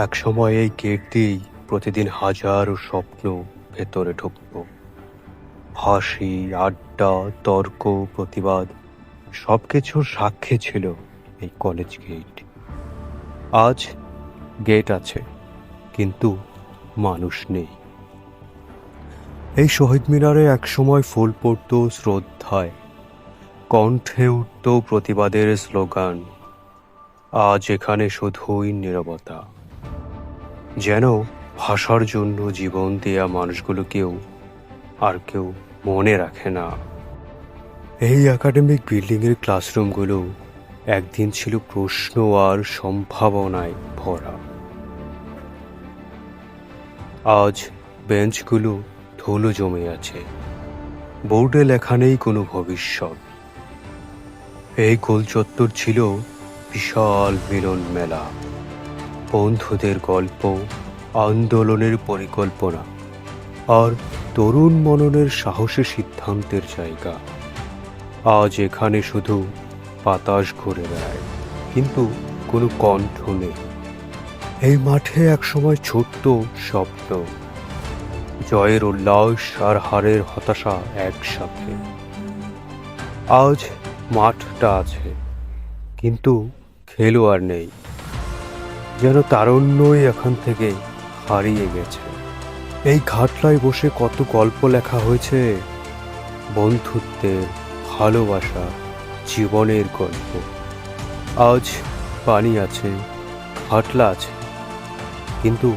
একসময় এই গেট দিয়েই প্রতিদিন হাজারো স্বপ্ন ভেতরে ঢুকত। হাসি, আড্ডা, তর্ক, প্রতিবাদ সবকিছুর সাক্ষী ছিল এই কলেজ গেট। আজ গেট আছে, কিন্তু মানুষ নেই। এই শহীদ মিনারে একসময় ফুল পড়ত শ্রদ্ধায়, কণ্ঠে উঠত প্রতিবাদের স্লোগান। আজ এখানে শুধুই নীরবতা, যেন ভাষার জন্য জীবন দেয়া মানুষগুলোকেও আর কেউ মনে রাখে না। এই একাডেমিক বিল্ডিংয়ের ক্লাসরুমগুলো একদিন ছিল প্রশ্ন আর সম্ভাবনায় ভরা। আজ বেঞ্চগুলো ধুলো জমে আছে, বোর্ডে লেখা নেই কোনো ভবিষ্যৎ। এই গোল চত্বর ছিল বিশাল মিলন মেলা, বন্ধুদের গল্প, আন্দোলনের পরিকল্পনা আর তরুণ মননের সাহসী সিদ্ধান্তের জায়গা। আজ এখানে শুধু বাতাস ঘুরে বেড়ায়, কিন্তু কোনো কণ্ঠ নেই। এই মাঠে একসময় ছোট্ট স্বপ্ন, জয়ের উল্লাস আর হারের হতাশা একসাথে। আজ মাঠটা আছে, কিন্তু খেলোয়াড় নেই, যেন তারুণ্যই এখান থেকে হারিয়ে গেছে। এই ঘাটলায় বসে কত গল্প লেখা হয়েছে, বন্ধুত্বের, ভালোবাসা, জীবনের গল্প। আজ পানি আছে, ঘাটলা আছে, কিন্তু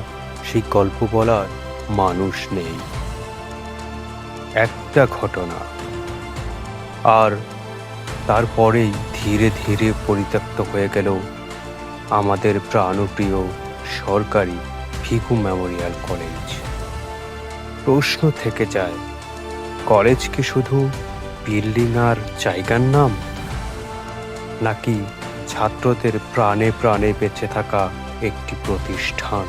সেই গল্প বলার মানুষ নেই। একটা ঘটনা, আর তারপরেই ধীরে ধীরে পরিত্যক্ত হয়ে গেল আমাদের প্রাণপ্রিয় সরকারি ভিকু মেমোরিয়াল কলেজ। প্রশ্ন থেকে যায়, কলেজ কি শুধু বিল্ডিং আর জায়গার নাম, নাকি ছাত্রদের প্রাণে প্রাণে বেঁচে থাকা একটি প্রতিষ্ঠান?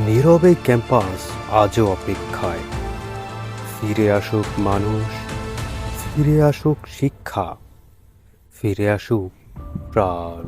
নীরবে ক্যাম্পাস আজও অপেক্ষায়। ফিরে আসুক মানুষ, ফিরে আসুক শিক্ষা, ফিরে আসুক প্রাণ।